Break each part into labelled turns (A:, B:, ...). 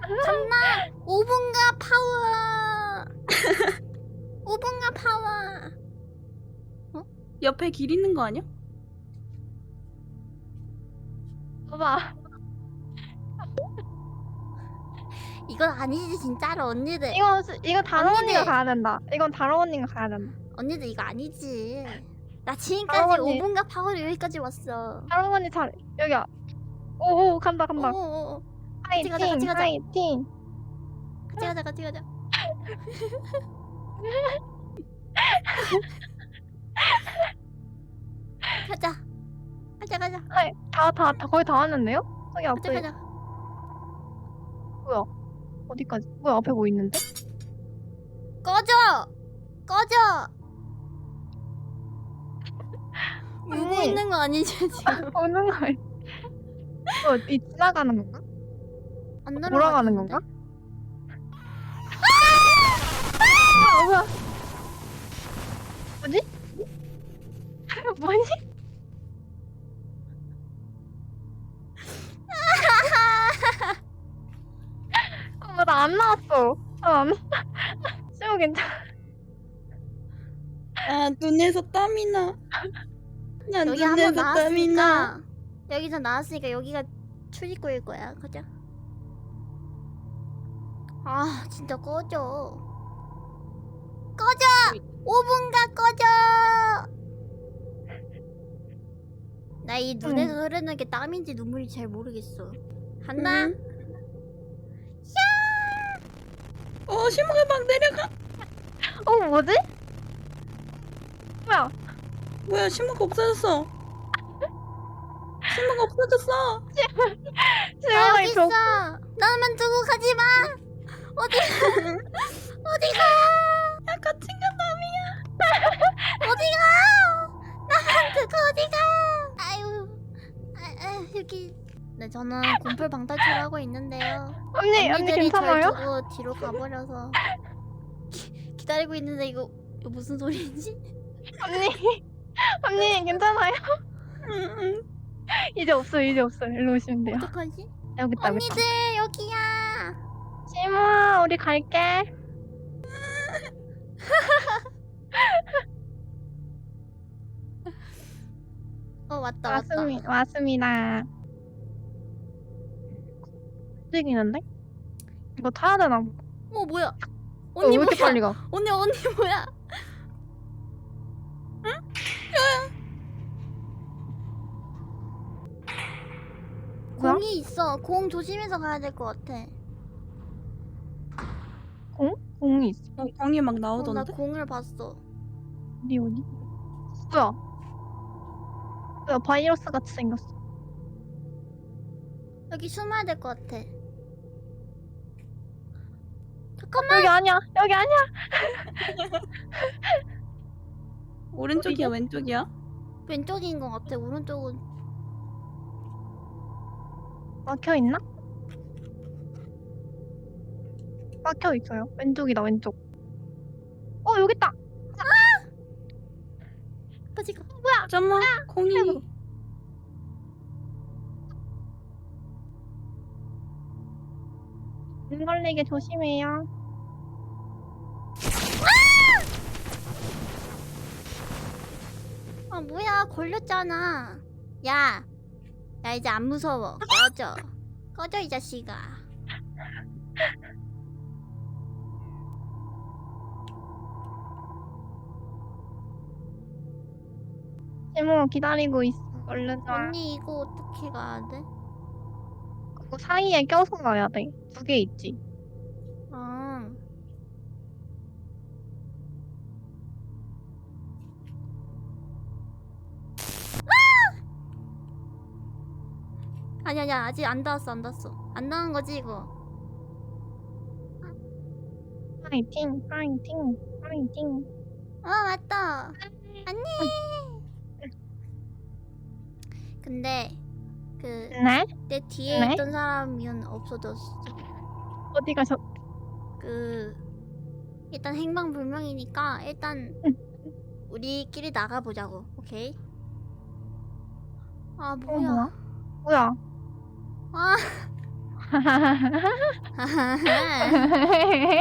A: 참나 5분가 파워. 5분가 파워.
B: 옆에 길 있는 거 아니야?
C: 봐봐.
A: 이건 아니지 진짜로 언니들.
C: 이거 다른
A: 언니네.
C: 언니가 가야 된다. 이건 다른 언니가 가야 된다.
A: 언니들 이거 아니지. 나 지금까지
C: 다른 언니.
A: 5분가 파워로 여기까지 왔어.
C: 다른 언니 잘 여기야. 오오 간다 간다.
A: 오오오.
C: 파이팅
A: 가자, 같이 가자.
C: 파이팅.
A: 같이 가자 같이 가자. 가자. 가자 가자.
C: 다 거의 다 왔는데요? 저기
A: 가자
C: 앞에
A: 가자.
C: 뭐야? 어디까지? 뭐야 앞에 뭐 있는데?
A: 꺼져. 꺼져. 울고
C: 언니.
A: 있는 거 아니지 지금?
C: 오는 거 아니? 이 지나가는 건가?
A: 안
C: 돌아가는
A: 날아가는데?
C: 건가? 뭐야? 뭐지? 뭐지? 나 안 나왔어. 안 시호 괜찮아.
B: 아 눈에서 땀이 나. 나
A: 여기 한번
B: 눈에서 땀이 나.
A: 나왔으니까 여기서 나왔으니까 여기가 출입구일 거야. 가자. 아 진짜 꺼져. 꺼져. 5분간 꺼져. 나 이 눈에서 흐르는 게 땀인지 눈물인지 잘 모르겠어. 간다.
B: 시모가 막 내려가.
C: 뭐지? 뭐야?
B: 뭐야 시모가 없어졌어. 시모가 없어졌어.
A: 나
C: 시호가
A: 여기 있어. 나만 두고 가지 마. 어디가?
B: 야 같이 간다.
A: 어디가? 나만 두고 어디가? 아유, 여기. 네, 저는 공풀 방탈출하고 있는데요.
C: 언니
A: 언니들이 절
C: 괜찮아요?
A: 두고 뒤로 가버려서 기다리고 있는데 이거 무슨 소리지?
C: 언니 괜찮아요?
B: 응.
C: 이제 없어요. 일로 오시면 돼요.
A: 어떡하지?
C: 여기 있다.
A: 언니들 여기야.
C: 시모아 우리 갈게.
A: 왔다.
C: 왔습니다. 움직이는데? 이거 타야 되나?
A: 뭐야?
C: 왜
A: 언니
C: 이렇게
A: 뭐야?
C: 빨리 가?
A: 언니 뭐야?
C: 뭐야?
A: 공이 있어. 공 조심해서 가야 될 것 같아.
C: 공이 있어.
B: 광이 막
A: 나
B: 나오던데.
A: 공을 봤어.
C: 어디? 뭐야? 바이러스 같이 생겼어.
A: 여기 숨어야 될 것 같아. 잠깐만.
C: 여기 아니야.
B: 오른쪽이야 왼쪽이야?
A: 왼쪽인 것 같아. 오른쪽은
C: 막혀 있나? 막혀 있어요. 왼쪽이다 왼쪽. 여기 있다.
A: 빠지 가.
B: 잠깐만. 공이.
C: 아이고. 안 걸리게 조심해요.
A: 뭐야? 걸렸잖아. 야 이제 안 무서워. 꺼져 이 자식아.
C: 시모 기다리고 있어. 얼른 와.
A: 언니 이거 어떻게 가야 돼?
C: 그거 사이에 껴서 가야 돼. 2개 있지.
A: 아. 아니야 아직 안 닿았어. 안 닿은 거지 이거.
C: 파이팅.
A: 맞다. 안녕. 근데
C: 네?
A: 내 뒤에
C: 네?
A: 있던 사람은 없어졌어.
C: 어디 가셨?
A: 일단 행방불명이니까 일단 우리끼리 나가보자고. 오케이? 뭐야?
C: 뭐야?
A: 아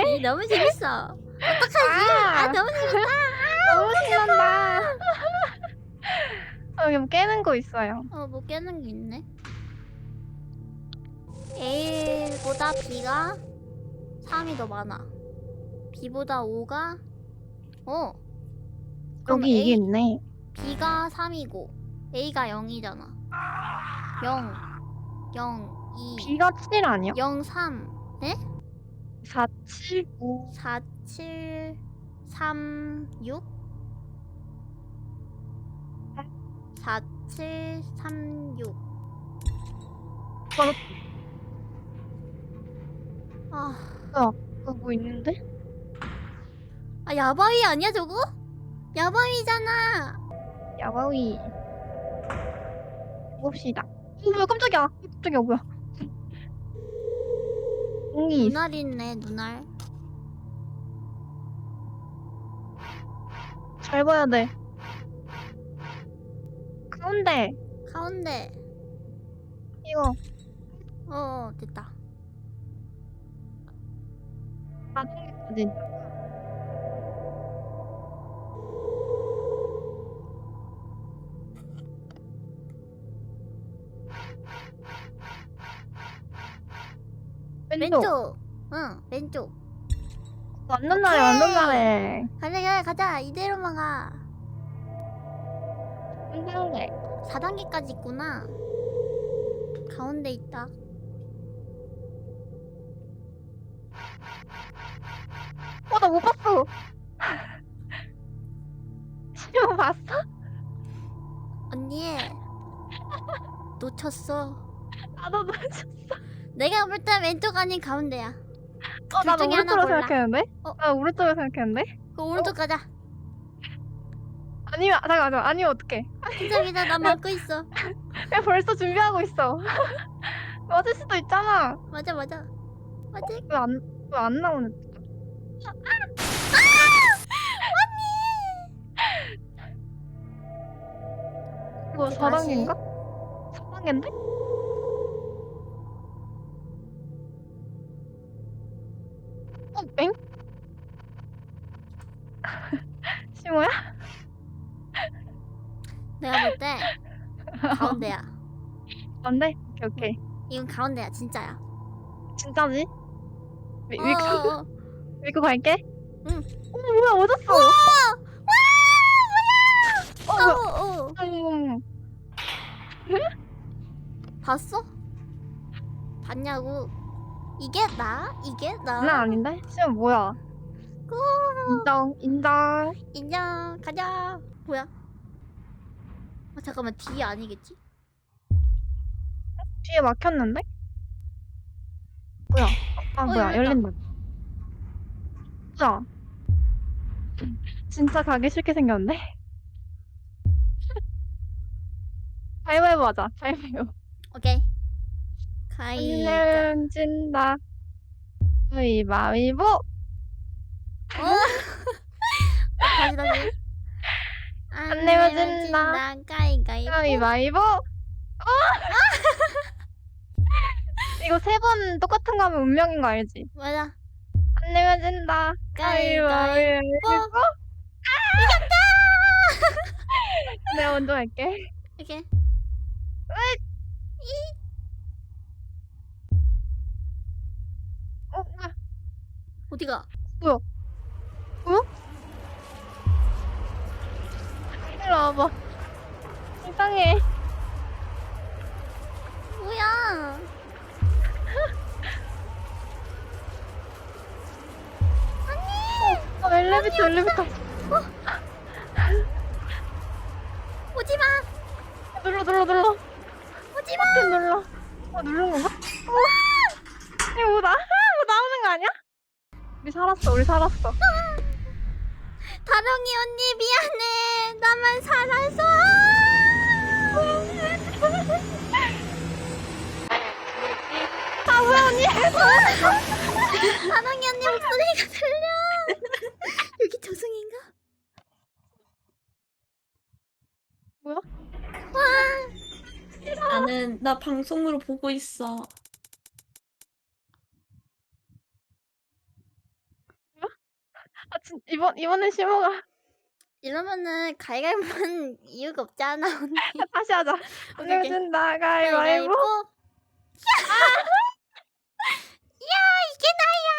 A: 이 너무 재밌어. 어떡하지? 너무 재밌다.
C: 너무 신난다. 여기 뭐 깨는 거 있어요.
A: 뭐 깨는 게 있네. A보다 B가 3이 더 많아. B보다 5가 그럼
C: 여기 이게 있네.
A: B가 3이고 A가 0이잖아. 0, 0, 2,
C: B가 7 아니야?
A: 0, 3. 네?
C: 4, 7, 5.
A: 4, 7, 3, 6? 4, 7, 3, 6.
C: 뭐 있는데?
A: 야바위 아니야 저거? 야바위잖아.
C: 야바위. 봅시다. 뭐야 깜짝이야. 깜짝이야 뭐야. 공이 있어.
A: 눈알 있네 눈알.
C: 잘 봐야 돼. 가운데.
A: 가운데.
C: 이거.
A: 됐다.
C: 나중에까지.
A: 왼쪽. 왼쪽.
C: 완전 잘해 완전 잘해.
A: 가자. 이대로만 가.
C: 완전 잘해.
A: 4단계까지 있구나. 가운데 있다.
C: 나 못 봤어. 시험 봤어?
A: 언니 놓쳤어.
C: 나도 놓쳤어.
A: 내가 볼 땐 왼쪽 아닌 가운데야.
C: 나도
A: 중에 하나
C: 오른쪽으로
A: 골라.
C: 생각했는데?
A: 어.
C: 나 오른쪽으로 생각했는데?
A: 그 오른쪽 가자.
C: 아니면 잠깐만 아니면 어떡해.
A: 기다리다 나 막고 있어.
C: 야 벌써 준비하고 있어. 맞을 수도 있잖아.
A: 맞아.
C: 왜 안 나오는? 이거
A: 다시.
C: 4단계인가? 4단계인데? 엥? 시모야?
A: 내가 볼 때 가운데야.
C: 안 돼? 오케이.
A: 이건 가운데야 진짜야.
C: 진짜지?
A: 어어어.
C: 믿고 갈게.
A: 응.
C: 뭐야 얻었어.
A: 어어어.
C: 뭐야.
A: 봤어? 봤냐고. 이게 나?
C: 장난 아닌데? 시험 뭐야? 인정.
A: 인정. 가자. 뭐야? 잠깐만 뒤에 아니겠지?
C: 뒤에 막혔는데? 뭐야? 뭐야
A: 열렸다.
C: 열린다. 뭐야? 진짜 가기 싫게 생겼는데? 가위바위보 하자. 가위바위보.
A: 오케이. 가위.
C: 안내면 진다. 가위바위보.
A: 다시.
C: 안 내면 진다.
A: 가위가위보.
C: 가위바위보. 이거 3번 똑같은 거 하면 운명인 거 알지?
A: 맞아.
C: 안 내면 진다. 가위바위보. 이겼다! 내가 먼저 할게.
A: 이렇게.
C: 뭐야?
A: 어디가?
C: 뭐야? 일로 와봐. 이상해.
A: 뭐야?
C: 엘리베이터.
A: 오지마.
C: 눌러.
A: 오지마.
C: 눌러. 누른 건가? 이거 뭐 나오는 거 아니야? 우리 살았어.
A: 다롱이 언니 미안해. 나만 살아서.
C: 뭐야 언니?
A: 다롱이 언니 목소리가 들려. 여기 저승인가?
C: 뭐야?
A: 와.
D: 나 방송으로 보고 있어.
C: 이번엔 심호가
A: 이러면은 가위바위보는 이유가 없잖아 언니.
C: 다시 하자.
A: 오케이, 오케이.
C: 내준다 가위바위보.
A: 야 이게 나야.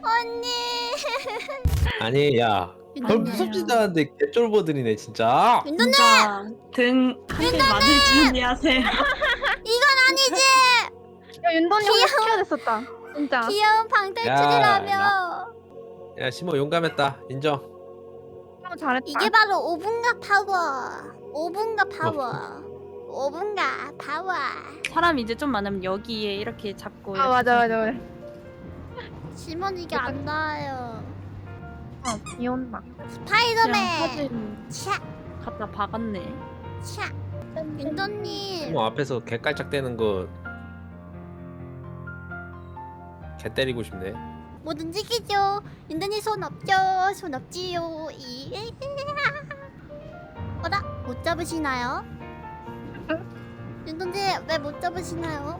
A: 언니.
D: 아니 야 별
A: 윤도님.
D: 무섭지도 않은데 개쫄보들이네 진짜.
A: 윤도님
B: 진짜 등한대 맞을 준비하세요.
A: 이건 아니지.
C: 야 윤돈이 혼자 시켜야 됐었다. 진짜.
A: 귀여운 방탈출이라며.
D: 야 시모 용감했다 인정.
C: 너무 잘했다.
A: 이게 바로 5분가 파워. 5분가 파워. 5분가 파워.
B: 사람 이제 좀 많으면 여기에 이렇게 잡고.
C: 아 맞아.
A: 심원 이게 안 나와요.
C: 비 온다.
A: 스파이더맨.
B: 사진
A: 차,
B: 갖다 박았네.
A: 차. 윤도님.
D: 시모 앞에서 개 깔짝대는 거 개 때리고 싶네.
A: 못 움직이죠. 윤도님 손 없죠. 손 없지요. 어라? 못 잡으시나요? 윤도님 왜 못 잡으시나요?